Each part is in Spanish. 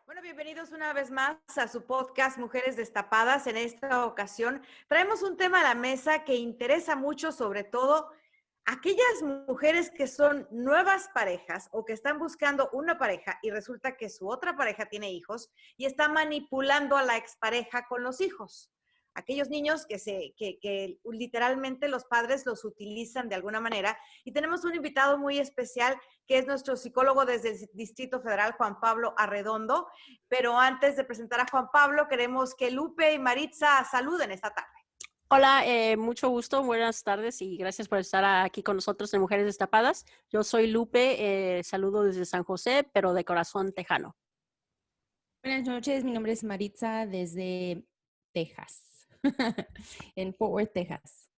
Bueno, bienvenidos una vez más a su podcast Mujeres Destapadas. En esta ocasión traemos un tema a la mesa que interesa mucho, sobre todo aquellas mujeres que son nuevas parejas o que están buscando una pareja y resulta que su otra pareja tiene hijos y está manipulando a la expareja con los hijos. Aquellos niños que literalmente los padres los utilizan de alguna manera. Y tenemos un invitado muy especial que es nuestro psicólogo desde el Distrito Federal, Juan Pablo Arredondo. Pero antes de presentar a Juan Pablo, queremos que Lupe y Maritza saluden esta tarde. Hola, mucho gusto, buenas tardes y gracias por estar aquí con nosotros en Mujeres Destapadas. Yo soy Lupe, saludo desde San José, pero de corazón tejano. Buenas noches, mi nombre es Maritza desde Texas, en Fort Worth, Texas.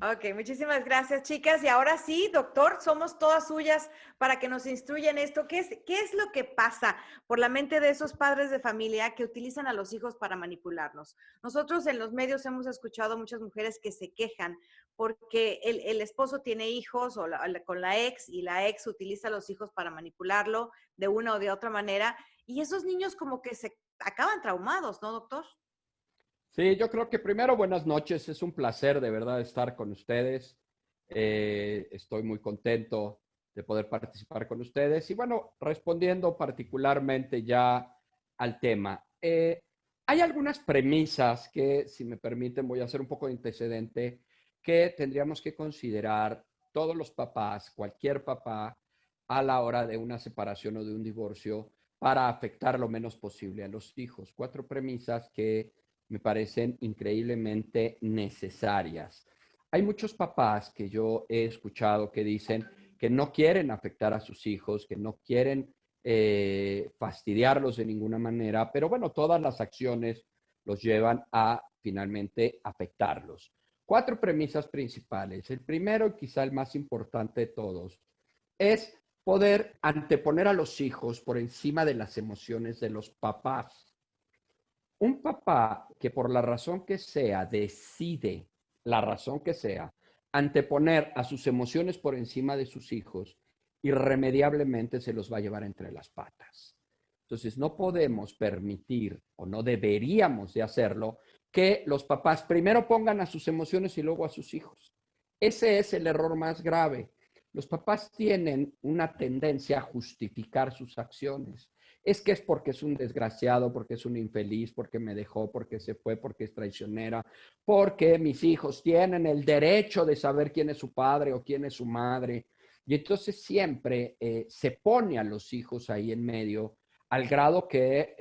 Ok, muchísimas gracias, chicas. Y ahora sí, doctor, somos todas suyas para que nos instruya en esto. ¿Qué es lo que pasa por la mente de esos padres de familia que utilizan a los hijos para manipularnos? Nosotros en los medios hemos escuchado muchas mujeres que se quejan porque el esposo tiene hijos con la ex y la ex utiliza a los hijos para manipularlo de una o de otra manera. Y esos niños como que se acaban traumados, ¿no, doctor? Sí, yo creo que primero buenas noches, es un placer de verdad estar con ustedes. Estoy muy contento de poder participar con ustedes y bueno, respondiendo particularmente ya al tema. Hay algunas premisas que, si me permiten, voy a hacer un poco de antecedente, que tendríamos que considerar todos los papás, cualquier papá, a la hora de una separación o de un divorcio para afectar lo menos posible a los hijos. Cuatro premisas que me parecen increíblemente necesarias. Hay muchos papás que yo he escuchado que dicen que no quieren afectar a sus hijos, que no quieren fastidiarlos de ninguna manera, pero bueno, todas las acciones los llevan a finalmente afectarlos. Cuatro premisas principales. El primero, y quizá el más importante de todos, es poder anteponer a los hijos por encima de las emociones de los papás. Un papá que por la razón que sea decide, la razón que sea, anteponer a sus emociones por encima de sus hijos, irremediablemente se los va a llevar entre las patas. Entonces no podemos permitir o no deberíamos de hacerlo que los papás primero pongan a sus emociones y luego a sus hijos. Ese es el error más grave. Los papás tienen una tendencia a justificar sus acciones. Es que es porque es un desgraciado, porque es un infeliz, porque me dejó, porque se fue, porque es traicionera, porque mis hijos tienen el derecho de saber quién es su padre o quién es su madre. Y entonces siempre se pone a los hijos ahí en medio al grado que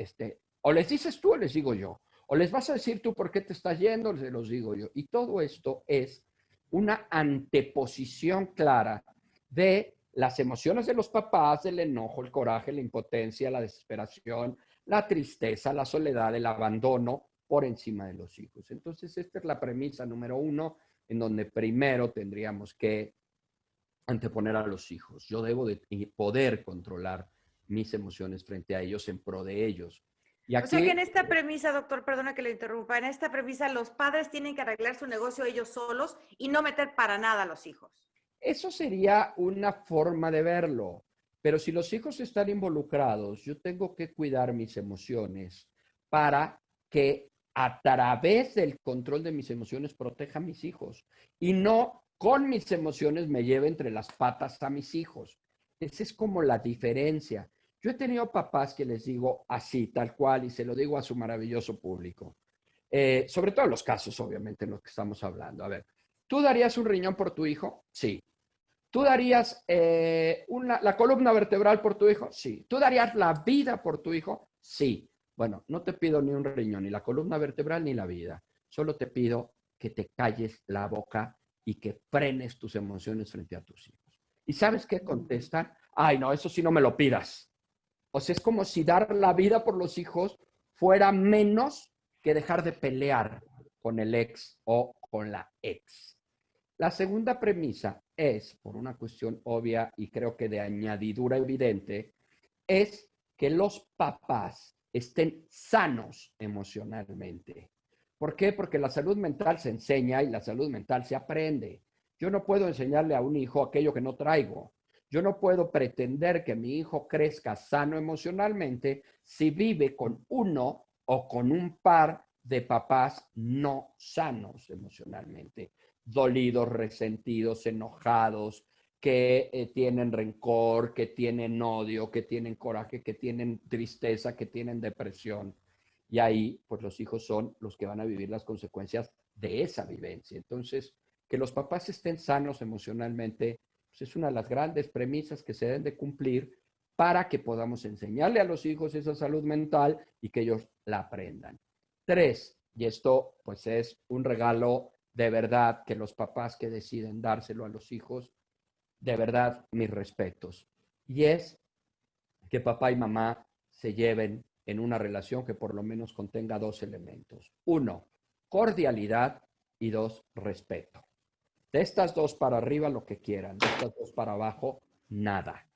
o les dices tú o les digo yo, o les vas a decir tú por qué te estás yendo, se los digo yo. Y todo esto es una anteposición clara de las emociones de los papás, del enojo, el coraje, la impotencia, la desesperación, la tristeza, la soledad, el abandono por encima de los hijos. Entonces, esta es la premisa número uno, en donde primero tendríamos que anteponer a los hijos. Yo debo de poder controlar mis emociones frente a ellos en pro de ellos. Y O sea aquí, que en esta premisa, doctor, perdona que le interrumpa, en esta premisa los padres tienen que arreglar su negocio ellos solos y no meter para nada a los hijos. eso sería una forma de verlo, pero si los hijos están involucrados, yo tengo que cuidar mis emociones para que a través del control de mis emociones proteja a mis hijos y no con mis emociones me lleve entre las patas a mis hijos. Esa es como la diferencia. Yo he tenido papás que les digo así, tal cual, y se lo digo a su maravilloso público. Sobre todo en los casos, obviamente, en los que estamos hablando. A ver, ¿tú darías un riñón por tu hijo? Sí. ¿Tú darías la columna vertebral por tu hijo? Sí. ¿Tú darías la vida por tu hijo? Sí. Bueno, no te pido ni un riñón, ni la columna vertebral, ni la vida. Solo te pido que te calles la boca y que frenes tus emociones frente a tus hijos. ¿Y sabes qué contestan? Ay, no, eso sí no me lo pidas. O sea, es como si dar la vida por los hijos fuera menos que dejar de pelear con el ex o con la ex. La segunda premisa es, por una cuestión obvia y creo que de añadidura evidente, es que los papás estén sanos emocionalmente. ¿Por qué? Porque la salud mental se enseña y la salud mental se aprende. Yo no puedo enseñarle a un hijo aquello que no traigo. Yo no puedo pretender que mi hijo crezca sano emocionalmente si vive con uno o con un par de papás no sanos emocionalmente, dolidos, resentidos, enojados, que tienen rencor, que tienen odio, que tienen coraje, que tienen tristeza, que tienen depresión. Y ahí, pues los hijos son los que van a vivir las consecuencias de esa vivencia. Entonces, que los papás estén sanos emocionalmente, pues es una de las grandes premisas que se deben de cumplir para que podamos enseñarle a los hijos esa salud mental y que ellos la aprendan. 3, y esto pues es un regalo de verdad que los papás que deciden dárselo a los hijos, de verdad, mis respetos. Y es que papá y mamá se lleven en una relación que por lo menos contenga 2 elementos. 1, cordialidad y 2, respeto. De estas 2 para arriba lo que quieran, de estas 2 para abajo nada.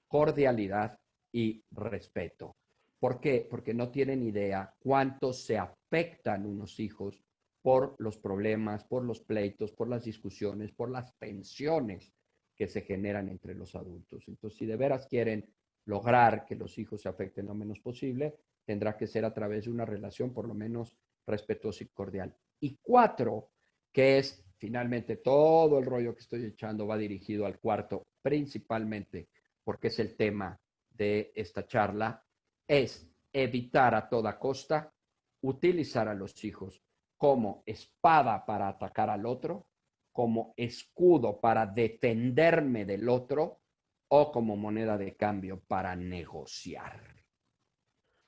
Cordialidad y respeto. ¿Por qué? Porque no tienen idea cuánto se afectan unos hijos por los problemas, por los pleitos, por las discusiones, por las tensiones que se generan entre los adultos. Entonces, si de veras quieren lograr que los hijos se afecten lo menos posible, tendrá que ser a través de una relación por lo menos respetuosa y cordial. Y 4, que es finalmente todo el rollo que estoy echando va dirigido al cuarto, principalmente porque es el tema de esta charla, es evitar a toda costa utilizar a los hijos como espada para atacar al otro, como escudo para defenderme del otro o como moneda de cambio para negociar.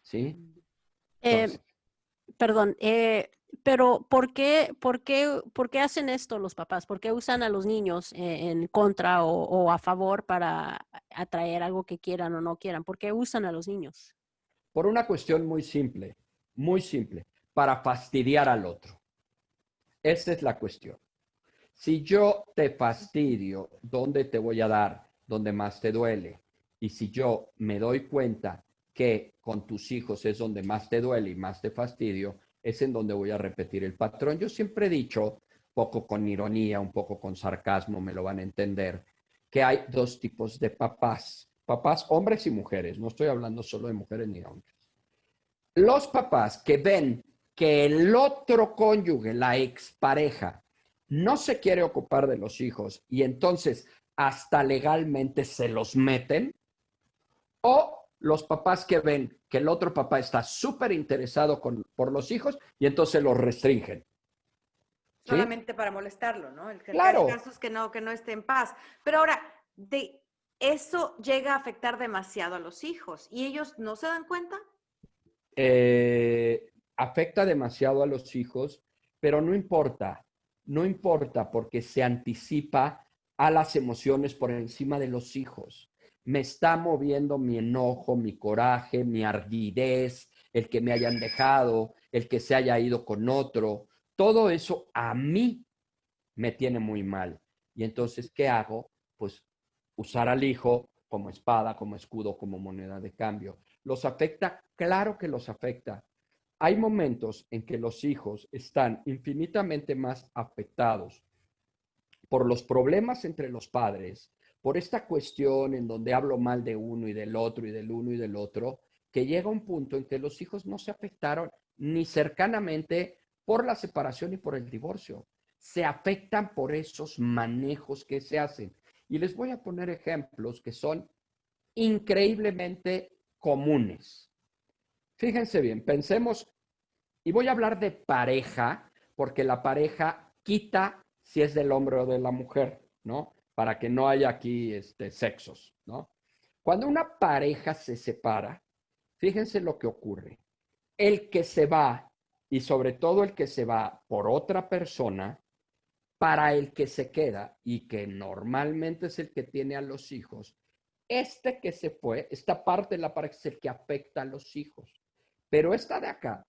¿Sí? Entonces, Perdón, pero ¿por qué hacen esto los papás? ¿Por qué usan a los niños en contra o a favor para atraer algo que quieran o no quieran? ¿Por qué usan a los niños? por una cuestión muy simple, para fastidiar al otro. Esa es la cuestión. Si yo te fastidio, ¿dónde te voy a dar? Donde más te duele. Y si yo me doy cuenta que con tus hijos es donde más te duele y más te fastidio, es en donde voy a repetir el patrón. Yo siempre he dicho, poco con ironía, un poco con sarcasmo, me lo van a entender, que hay 2 tipos de papás. Papás, hombres y mujeres. No estoy hablando solo de mujeres ni hombres. Los papás que ven que el otro cónyuge, la expareja, no se quiere ocupar de los hijos y entonces hasta legalmente se los meten, o los papás que ven que el otro papá está súper interesado por los hijos y entonces los restringen. ¿Sí? Solamente para molestarlo, ¿no? Claro. El caso es que no esté en paz. Pero ahora, eso llega a afectar demasiado a los hijos y ellos no se dan cuenta. Afecta demasiado a los hijos, pero no importa porque se anticipa a las emociones por encima de los hijos. Me está moviendo mi enojo, mi coraje, mi ardidez, el que me hayan dejado, el que se haya ido con otro. Todo eso a mí me tiene muy mal. Y entonces, ¿qué hago? Pues usar al hijo como espada, como escudo, como moneda de cambio. ¿Los afecta? Claro que los afecta. Hay momentos en que los hijos están infinitamente más afectados por los problemas entre los padres, por esta cuestión en donde hablo mal de uno y del otro y del uno y del otro, que llega un punto en que los hijos no se afectaron ni cercanamente por la separación y por el divorcio. Se afectan por esos manejos que se hacen. Y les voy a poner ejemplos que son increíblemente comunes. Fíjense bien, pensemos, y voy a hablar de pareja, porque la pareja quita si es del hombre o de la mujer, ¿no? Para que no haya aquí sexos, ¿no? Cuando una pareja se separa, fíjense lo que ocurre. El que se va, y sobre todo el que se va por otra persona, para el que se queda, y que normalmente es el que tiene a los hijos, este que se fue, esta parte de la pareja es el que afecta a los hijos. Pero esta de acá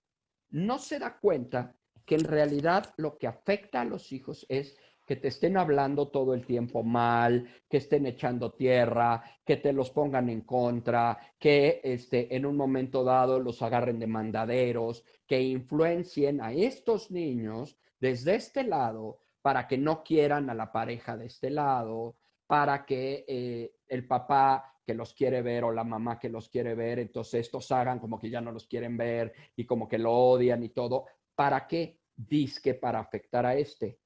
no se da cuenta que en realidad lo que afecta a los hijos es que te estén hablando todo el tiempo mal, que estén echando tierra, que te los pongan en contra, que en un momento dado los agarren de mandaderos, que influencien a estos niños desde este lado para que no quieran a la pareja de este lado, para que el papá que los quiere ver o la mamá que los quiere ver, entonces estos hagan como que ya no los quieren ver y como que lo odian y todo. ¿Para qué? Dizque para afectar a este.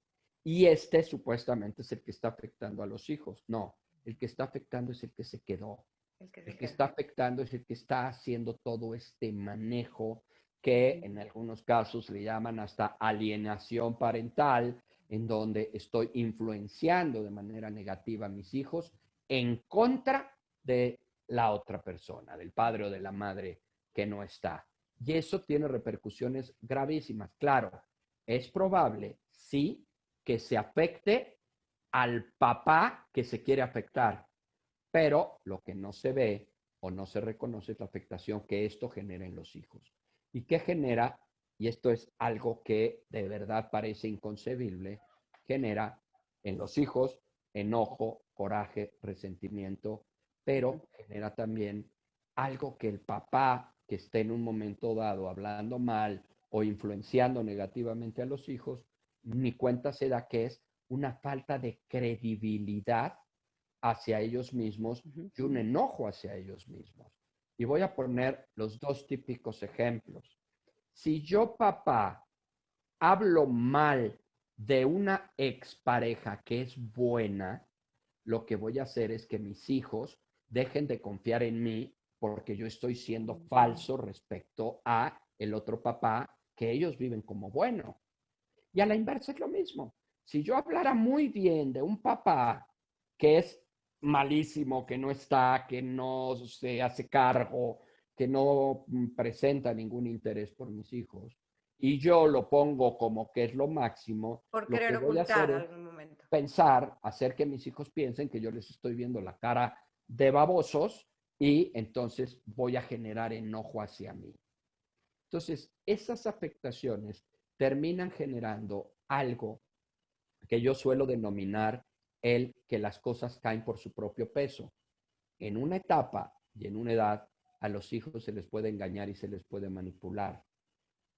Y este supuestamente es el que está afectando a los hijos. No, el que está afectando es el que se quedó. El que está afectando es el que está haciendo todo este manejo que en algunos casos le llaman hasta alienación parental, en donde estoy influenciando de manera negativa a mis hijos en contra de la otra persona, del padre o de la madre que no está. Y eso tiene repercusiones gravísimas. Claro, es probable, sí, que se afecte al papá que se quiere afectar, pero lo que no se ve o no se reconoce es la afectación que esto genera en los hijos. ¿Y qué genera? Y esto es algo que de verdad parece inconcebible, genera en los hijos enojo, coraje, resentimiento, pero genera también algo que el papá que esté en un momento dado hablando mal o influenciando negativamente a los hijos, ni cuenta se da que es una falta de credibilidad hacia ellos mismos y un enojo hacia ellos mismos. Y voy a poner los dos típicos ejemplos. Si yo, papá, hablo mal de una expareja que es buena, lo que voy a hacer es que mis hijos dejen de confiar en mí porque yo estoy siendo falso respecto a el otro papá que ellos viven como bueno. Y a la inversa es lo mismo. Si yo hablara muy bien de un papá que es malísimo, que no está, que no se hace cargo, que no presenta ningún interés por mis hijos, y yo lo pongo como que es lo máximo, Por lo que querer voy a hacer ocultar es algún momento. pensar, hacer que mis hijos piensen que yo les estoy viendo la cara de babosos y entonces voy a generar enojo hacia mí. Entonces, esas afectaciones terminan generando algo que yo suelo denominar el que las cosas caen por su propio peso. En una etapa y en una edad, a los hijos se les puede engañar y se les puede manipular,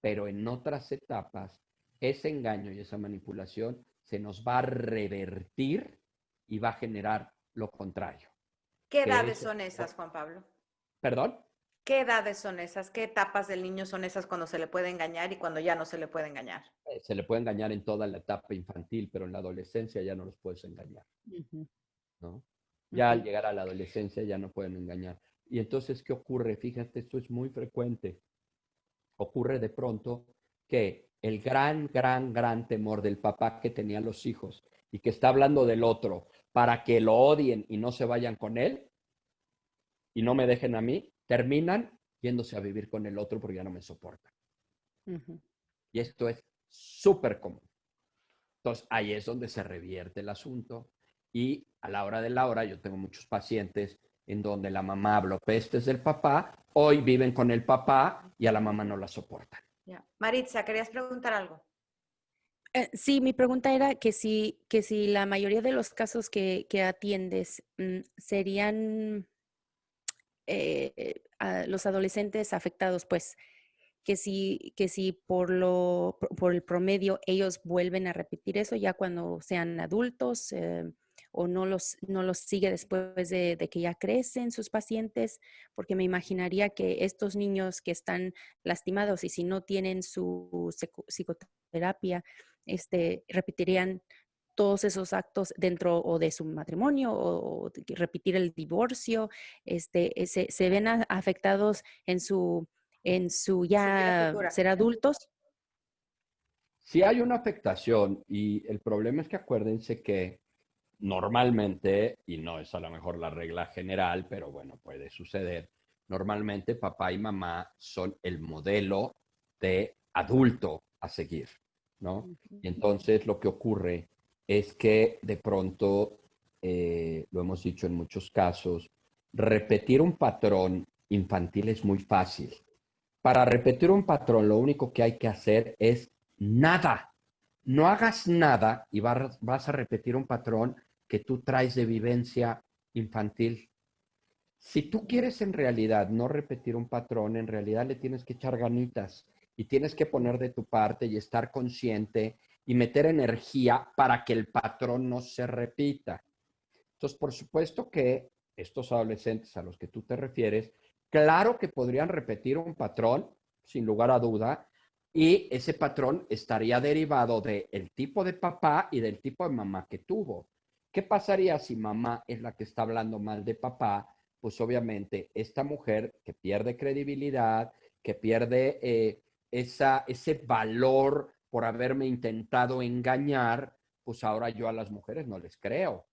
pero en otras etapas, ese engaño y esa manipulación se nos va a revertir y va a generar lo contrario. ¿Qué Que edades es, son esas, Juan Pablo? ¿Perdón? ¿Qué edades son esas? ¿Qué etapas del niño son esas cuando se le puede engañar y cuando ya no se le puede engañar? Se le puede engañar en toda la etapa infantil, pero en la adolescencia ya no los puedes engañar, ¿no? Ya al llegar a la adolescencia ya no pueden engañar. Y entonces, ¿qué ocurre? Fíjate, esto es muy frecuente. Ocurre de pronto que el gran temor del papá que tenía los hijos y que está hablando del otro para que lo odien y no se vayan con él y no me dejen a mí, terminan yéndose a vivir con el otro porque ya no me soportan. Y esto es súper común. Entonces, ahí es donde se revierte el asunto. Y a la hora de la hora, yo tengo muchos pacientes en donde la mamá habló pestes del papá, hoy viven con el papá y a la mamá no la soportan. Ya. Maritza, ¿querías preguntar algo? Sí, mi pregunta era que si la mayoría de los casos que atiendes serían a los adolescentes afectados, pues que si por el promedio ellos vuelven a repetir eso ya cuando sean adultos o no los sigue después de que ya crecen sus pacientes, porque me imaginaría que estos niños que están lastimados y si no tienen su psicoterapia, repetirían todos esos actos dentro o de su matrimonio o repetir el divorcio, se ven afectados en su Vida ya futura. ser adultos. Sí hay una afectación y el problema es que acuérdense que normalmente, y no es a lo mejor la regla general, pero bueno, puede suceder, normalmente papá y mamá son el modelo de adulto a seguir, ¿no? Y entonces lo que ocurre es que de pronto, lo hemos dicho en muchos casos, repetir un patrón infantil es muy fácil. Para repetir un patrón, lo único que hay que hacer es nada. No hagas nada y vas a repetir un patrón que tú traes de vivencia infantil. Si tú quieres en realidad no repetir un patrón, en realidad le tienes que echar ganitas y tienes que poner de tu parte y estar consciente y meter energía para que el patrón no se repita. Entonces, por supuesto que estos adolescentes a los que tú te refieres, claro que podrían repetir un patrón, sin lugar a duda, y ese patrón estaría derivado del tipo de papá y del tipo de mamá que tuvo. ¿Qué pasaría si mamá es la que está hablando mal de papá? Pues obviamente esta mujer que pierde credibilidad, que pierde ese valor por haberme intentado engañar, pues ahora yo a las mujeres no les creo,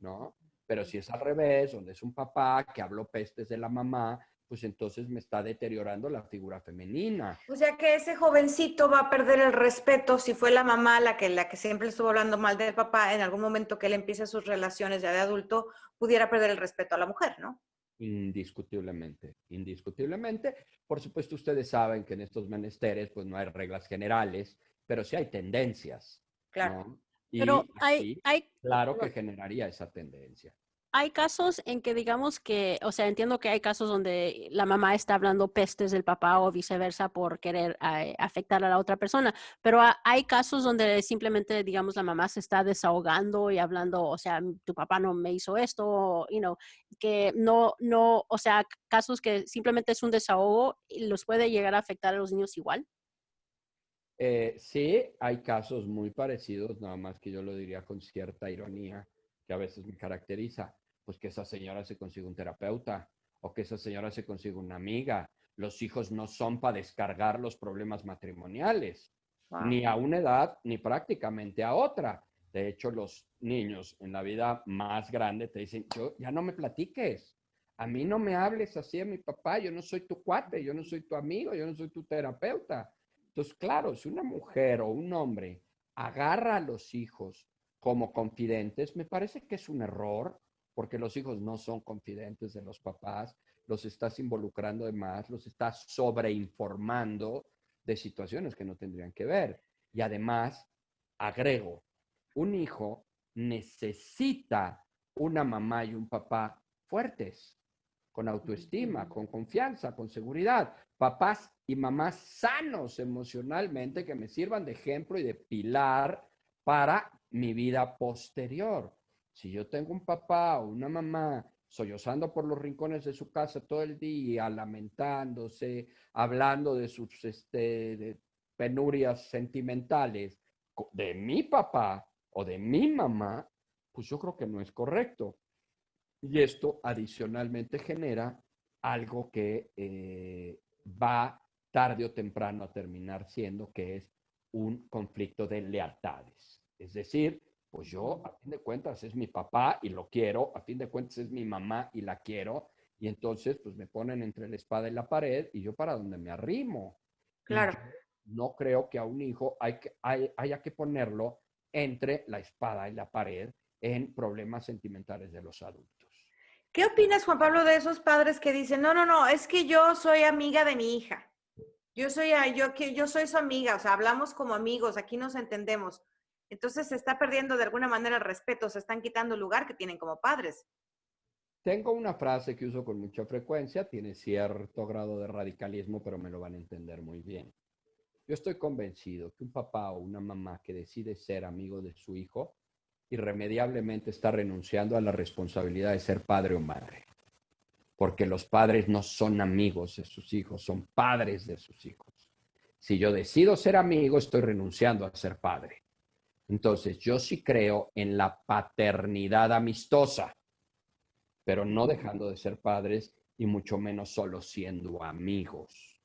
¿no? Pero si es al revés, donde es un papá que habló pestes de la mamá, pues entonces me está deteriorando la figura femenina. O sea que ese jovencito va a perder el respeto si fue la mamá la que siempre estuvo hablando mal del papá, en algún momento que él empiece sus relaciones ya de adulto, pudiera perder el respeto a la mujer, ¿no? Indiscutiblemente, indiscutiblemente. Por supuesto, ustedes saben que en estos menesteres, pues no hay reglas generales, pero sí hay tendencias, Claro. ¿no? Pero Y aquí, claro que generaría esa tendencia. hay casos en que digamos que, o sea, entiendo que hay casos donde la mamá está hablando pestes del papá o viceversa por querer afectar a la otra persona, pero hay casos donde simplemente, digamos, la mamá se está desahogando y hablando, o sea, tu papá no me hizo esto, o, que no, o sea, casos que simplemente es un desahogo y los puede llegar a afectar a los niños igual. Sí, hay casos muy parecidos, nada más que yo lo diría con cierta ironía, que a veces me caracteriza, pues que esa señora se consigue un terapeuta o que esa señora se consigue una amiga. Los hijos no son para descargar los problemas matrimoniales, Wow. ni a una edad, ni prácticamente a otra. De hecho, los niños en la vida más grande te dicen, yo ya no me platiques, a mí no me hables así a mi papá, yo no soy tu cuate, yo no soy tu amigo, yo no soy tu terapeuta. Entonces, claro, si una mujer o un hombre agarra a los hijos como confidentes, me parece que es un error, porque los hijos no son confidentes de los papás, los estás involucrando de más, los estás sobreinformando de situaciones que no tendrían que ver. Y además, agrego, un hijo necesita una mamá y un papá fuertes, con autoestima, con confianza, con seguridad. Papás y mamás sanos emocionalmente que me sirvan de ejemplo y de pilar para mi vida posterior. Si yo tengo un papá o una mamá sollozando por los rincones de su casa todo el día, lamentándose, hablando de sus de penurias sentimentales de mi papá o de mi mamá, pues yo creo que no es correcto. Y esto adicionalmente genera algo que va tarde o temprano a terminar siendo, que es un conflicto de lealtades. Es decir, pues yo, a fin de cuentas, es mi papá y lo quiero, a fin de cuentas es mi mamá y la quiero, y entonces pues me ponen entre la espada y la pared y yo para donde me arrimo. Claro. Y yo no creo que a un hijo haya que ponerlo entre la espada y la pared en problemas sentimentales de los adultos. ¿Qué opinas, Juan Pablo, de esos padres que dicen, no, no, no, es que yo soy amiga de mi hija? Yo soy su amiga, o sea, hablamos como amigos, aquí nos entendemos. Entonces se está perdiendo de alguna manera el respeto, se están quitando el lugar que tienen como padres. Tengo una frase que uso con mucha frecuencia, tiene cierto grado de radicalismo, pero me lo van a entender muy bien. Yo estoy convencido que un papá o una mamá que decide ser amigo de su hijo, irremediablemente está renunciando a la responsabilidad de ser padre o madre. Porque los padres no son amigos de sus hijos, son padres de sus hijos. Si yo decido ser amigo, estoy renunciando a ser padre. Entonces, yo sí creo en la paternidad amistosa, pero no dejando de ser padres y mucho menos solo siendo amigos,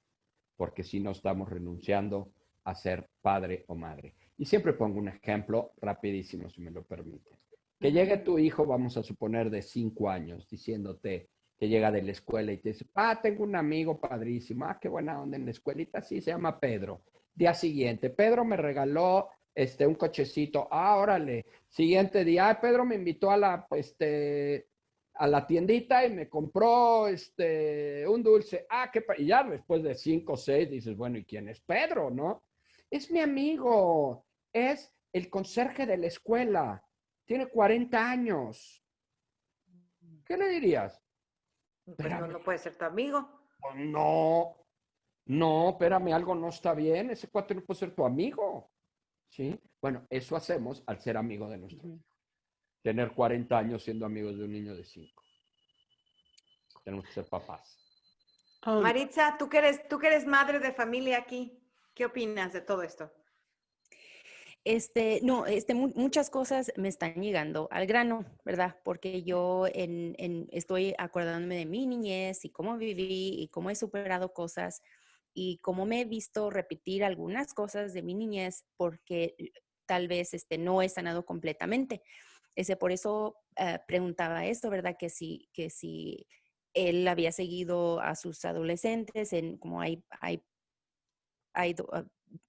porque si no estamos renunciando a ser padre o madre. Y siempre pongo un ejemplo rapidísimo, si me lo permiten. Que llegue tu hijo, vamos a suponer, de 5 años, diciéndote que llega de la escuela y te dice, tengo un amigo padrísimo, qué buena onda en la escuelita, sí, se llama Pedro. Día siguiente, Pedro me regaló un cochecito, órale. Siguiente día, Pedro me invitó a la tiendita y me compró un dulce. Y ya después de 5 o 6 dices, bueno, ¿y quién es Pedro, no? Es mi amigo, es el conserje de la escuela, tiene 40 años. ¿Qué le dirías? Pues no, Espérame, no puede ser tu amigo. no, no, espérame, algo no está bien, ese cuate no puede ser tu amigo, ¿sí? Bueno, eso hacemos al ser amigo de nuestro hijo. tener 40 años siendo amigos de un niño de 5. Tenemos que ser papás. Maritza, tú que eres madre de familia aquí, ¿qué opinas de todo esto? No, muchas cosas me están llegando al grano, ¿verdad? Porque yo estoy acordándome de mi niñez y cómo viví y cómo he superado cosas y cómo me he visto repetir algunas cosas de mi niñez porque tal vez no he sanado completamente. Por eso preguntaba esto, ¿verdad? Que si él había seguido a sus adolescentes, como hay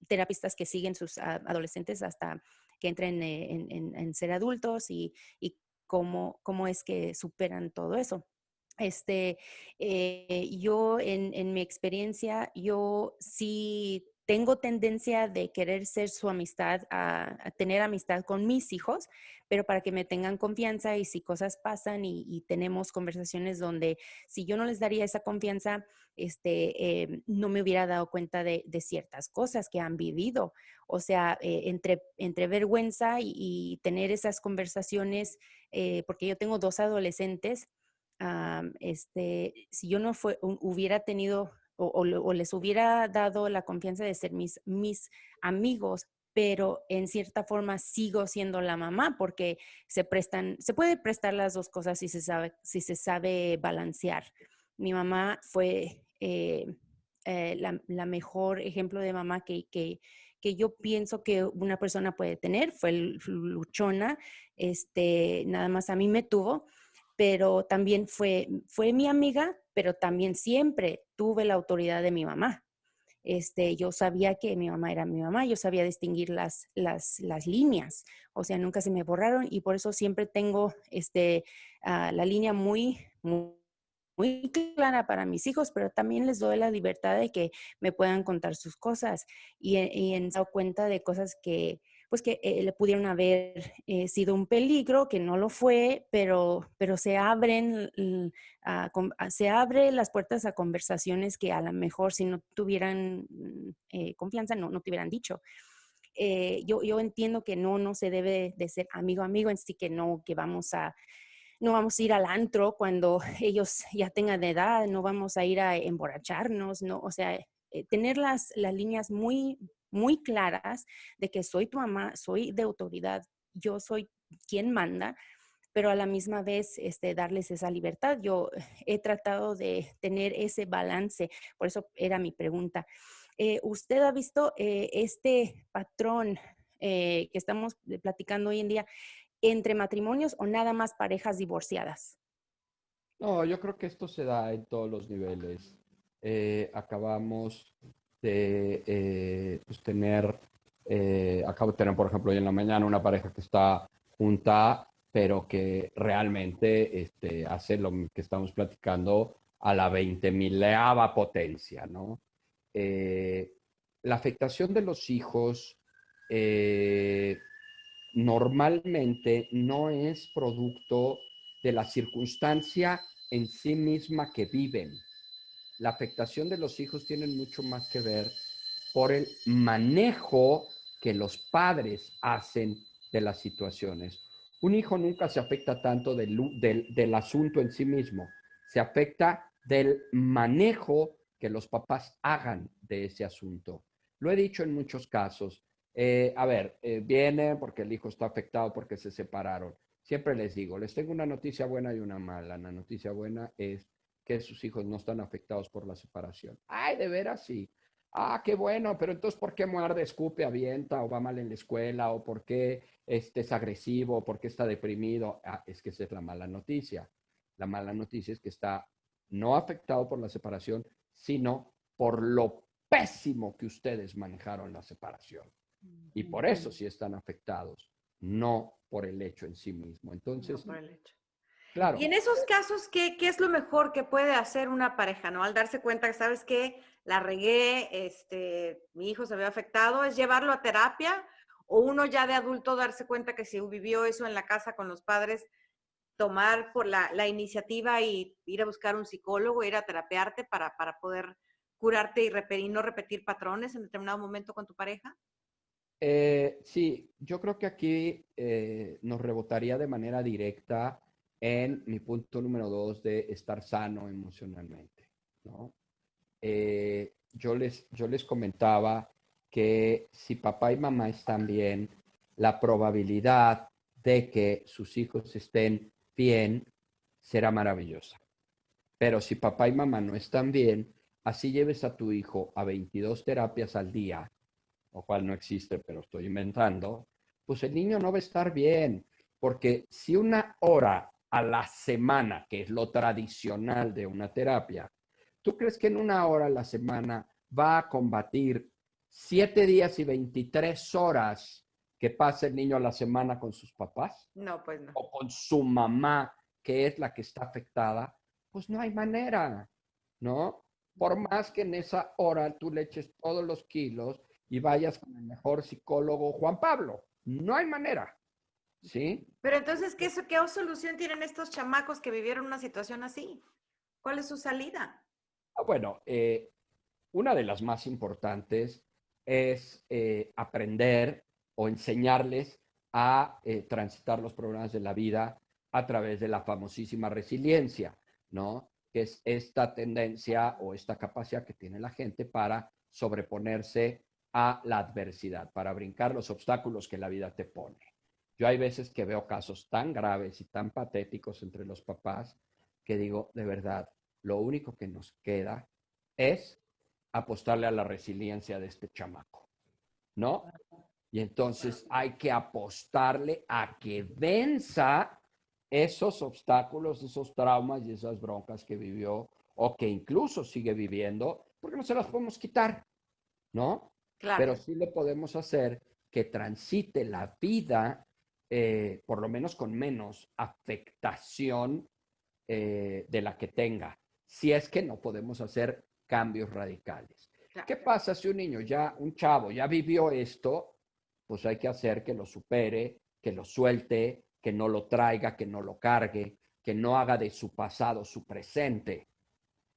terapistas que siguen sus adolescentes hasta que entren en ser adultos y cómo es que superan todo eso. Yo en mi experiencia, yo sí tengo tendencia de querer ser su amistad, a tener amistad con mis hijos, pero para que me tengan confianza y si cosas pasan y tenemos conversaciones donde si yo no les daría esa confianza, no me hubiera dado cuenta de ciertas cosas que han vivido. O sea, entre vergüenza y tener esas conversaciones, porque yo tengo 2 adolescentes, si yo no hubiera tenido o les hubiera dado la confianza de ser mis amigos, pero en cierta forma sigo siendo la mamá porque se puede prestar las dos cosas si se sabe balancear. Mi mamá fue la mejor ejemplo de mamá que yo pienso que una persona puede tener. Fue luchona, nada más a mí me tuvo, pero también fue mi amiga, pero también siempre tuve la autoridad de mi mamá. Yo sabía que mi mamá era mi mamá, yo sabía distinguir las líneas, o sea, nunca se me borraron y por eso siempre tengo la línea muy clara para mis hijos, pero también les doy la libertad de que me puedan contar sus cosas y he dado cuenta de cosas que pues que le pudieron haber sido un peligro, que no lo fue, pero se se abre las puertas a conversaciones que a lo mejor si no tuvieran confianza no te hubieran dicho. Yo entiendo que no se debe de ser amigo en sí, que no vamos a ir al antro cuando ellos ya tengan de edad, no vamos a ir a emborracharnos, no, o sea, tener las líneas muy claras de que soy tu mamá, soy de autoridad, yo soy quien manda, pero a la misma vez darles esa libertad. Yo he tratado de tener ese balance, por eso era mi pregunta. ¿Usted ha visto este patrón que estamos platicando hoy en día entre matrimonios o nada más parejas divorciadas? No, yo creo que esto se da en todos los niveles. Acabamos de pues acabo de tener, por ejemplo, hoy en la mañana una pareja que está junta, pero que realmente hace lo que estamos platicando a la 20.000ª potencia, ¿no? La afectación de los hijos normalmente no es producto de la circunstancia en sí misma que viven. La afectación de los hijos tiene mucho más que ver por el manejo que los padres hacen de las situaciones. Un hijo nunca se afecta tanto del asunto en sí mismo, se afecta del manejo que los papás hagan de ese asunto. Lo he dicho en muchos casos. Viene porque el hijo está afectado porque se separaron. Siempre les digo, les tengo una noticia buena y una mala. La noticia buena es que sus hijos no están afectados por la separación. Ay, de veras sí. Ah, qué bueno, pero entonces, ¿por qué muerde, escupe, avienta, o va mal en la escuela, o por qué es agresivo, o por qué está deprimido? Ah, es que esa es la mala noticia. La mala noticia es que está no afectado por la separación, sino por lo pésimo que ustedes manejaron la separación. Y por eso sí están afectados, no por el hecho en sí mismo. Entonces, No, por el hecho. claro. Y en esos casos, ¿qué es lo mejor que puede hacer una pareja, ¿no? Al darse cuenta que, ¿sabes qué? La regué, mi hijo se ve afectado, ¿es llevarlo a terapia? O uno ya de adulto darse cuenta que si vivió eso en la casa con los padres, tomar por la iniciativa y ir a buscar un psicólogo, ir a terapearte para poder curarte y no repetir patrones en determinado momento con tu pareja? Sí, yo creo que aquí nos rebotaría de manera directa en mi punto número 2 de estar sano emocionalmente, ¿no? Yo les comentaba que si papá y mamá están bien, la probabilidad de que sus hijos estén bien será maravillosa. Pero si papá y mamá no están bien, así lleves a tu hijo a 22 terapias al día, lo cual no existe, pero estoy inventando, pues el niño no va a estar bien, porque si 1 hora a la semana, que es lo tradicional de una terapia, ¿tú crees que en 1 hora a la semana va a combatir 7 días y 23 horas que pasa el niño a la semana con sus papás No, pues no. o con su mamá, que es la que está afectada? Pues no hay manera, ¿no? Por más que en esa hora tú le eches todos los kilos y vayas con el mejor psicólogo, Juan Pablo. No hay manera, ¿sí? Pero entonces, ¿qué solución tienen estos chamacos que vivieron una situación así? ¿Cuál es su salida? Bueno, una de las más importantes es aprender o enseñarles a transitar los problemas de la vida a través de la famosísima resiliencia, ¿no? Que es esta tendencia o esta capacidad que tiene la gente para sobreponerse a la adversidad, para brincar los obstáculos que la vida te pone. Yo hay veces que veo casos tan graves y tan patéticos entre los papás que digo, de verdad, lo único que nos queda es apostarle a la resiliencia de este chamaco, ¿no? Y entonces hay que apostarle a que venza esos obstáculos, esos traumas y esas broncas que vivió o que incluso sigue viviendo, porque no se las podemos quitar, ¿no? Claro. Pero sí le podemos hacer que transite la vida, por lo menos con menos afectación de la que tenga, si es que no podemos hacer cambios radicales. Claro. ¿Qué pasa si un niño un chavo ya vivió esto? Pues hay que hacer que lo supere, que lo suelte, que no lo traiga, que no lo cargue, que no haga de su pasado su presente.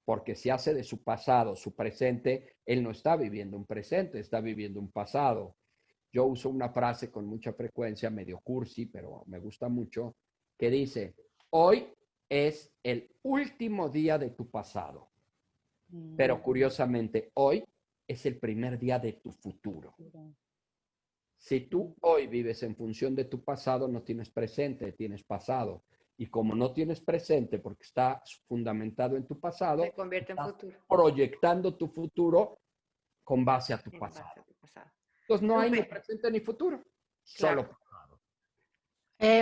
Porque si hace de su pasado su presente, él no está viviendo un presente, está viviendo un pasado. Yo uso una frase con mucha frecuencia, medio cursi, pero me gusta mucho, que dice, hoy es el último día de tu pasado, pero curiosamente hoy es el primer día de tu futuro. Si tú hoy vives en función de tu pasado, no tienes presente, tienes pasado. Y como no tienes presente porque está fundamentado en tu pasado, Se convierte en estás futuro. proyectando tu futuro con base a tu En pasado. base a tu pasado. Entonces no hay ni Lupe. presente ni futuro, Claro. solo pasado.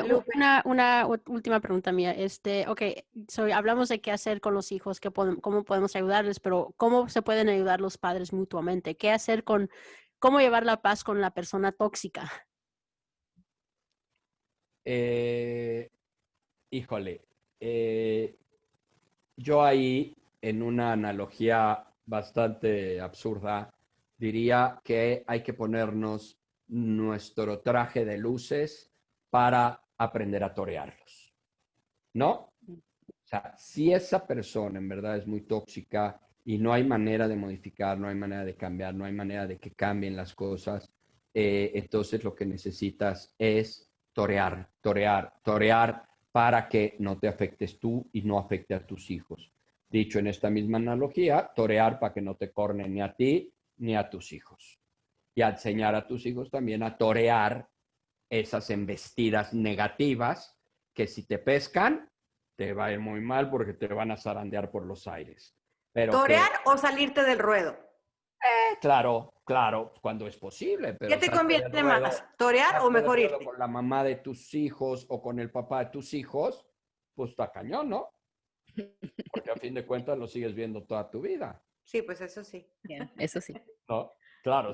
Lupe. Una última pregunta mía. Ok, hablamos de qué hacer con los hijos, cómo podemos ayudarles, pero ¿cómo se pueden ayudar los padres mutuamente? ¿Qué hacer cómo llevar la paz con la persona tóxica? Híjole, yo ahí, en una analogía bastante absurda, diría que hay que ponernos nuestro traje de luces para aprender a torearlos, ¿no? O sea, si esa persona en verdad es muy tóxica y no hay manera de modificar, no hay manera de cambiar, no hay manera de que cambien las cosas, entonces lo que necesitas es torear, torear, torear para que no te afectes tú y no afecte a tus hijos. Dicho en esta misma analogía, torear para que no te cornen ni a ti ni a tus hijos. Y a enseñar a tus hijos también a torear esas embestidas negativas que si te pescan, te va a ir muy mal porque te van a zarandear por los aires. Pero ¿Torear o salirte del ruedo? claro, claro, cuando es posible, pero ¿Qué te salte del conviene ruedo, más? ¿Torear o salte del mejor ruedo irte? con la mamá de tus hijos o con el papá de tus hijos, pues está cañón, ¿no? Porque a fin de cuentas lo sigues viendo toda tu vida, Sí, pues eso sí. Eso sí. ¿no? Claro,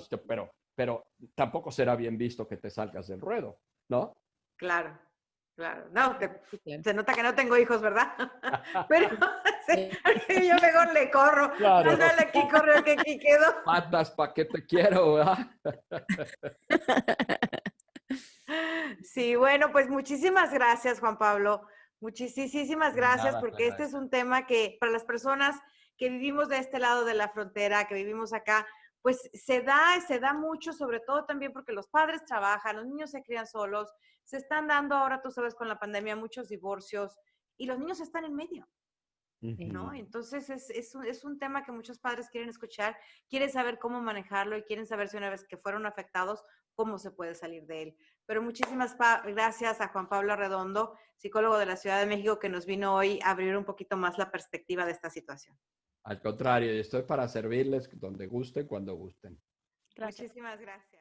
pero tampoco será bien visto que te salgas del ruedo, ¿no? Claro, claro. No, Sí, claro. se nota que no tengo hijos, ¿verdad? Pero sí, yo mejor le corro. Claro. Más vale aquí correr que aquí quedo. Patas, ¿para qué te quiero, verdad? Sí, bueno, pues muchísimas gracias, Juan Pablo. Muchísimas gracias, Nada, te porque este es agradezco. un tema que para las personas que vivimos de este lado de la frontera, que vivimos acá, pues se da mucho, sobre todo también porque los padres trabajan, los niños se crían solos, se están dando ahora, tú sabes, con la pandemia, muchos divorcios y los niños están en medio, ¿no? Ujú. Entonces es un tema que muchos padres quieren escuchar, quieren saber cómo manejarlo y quieren saber si una vez que fueron afectados, cómo se puede salir de él. Pero muchísimas gracias a Juan Pablo Arredondo, psicólogo de la Ciudad de México, que nos vino hoy a abrir un poquito más la perspectiva de esta situación. Al contrario, estoy para servirles donde gusten, cuando gusten. Gracias. Muchísimas gracias.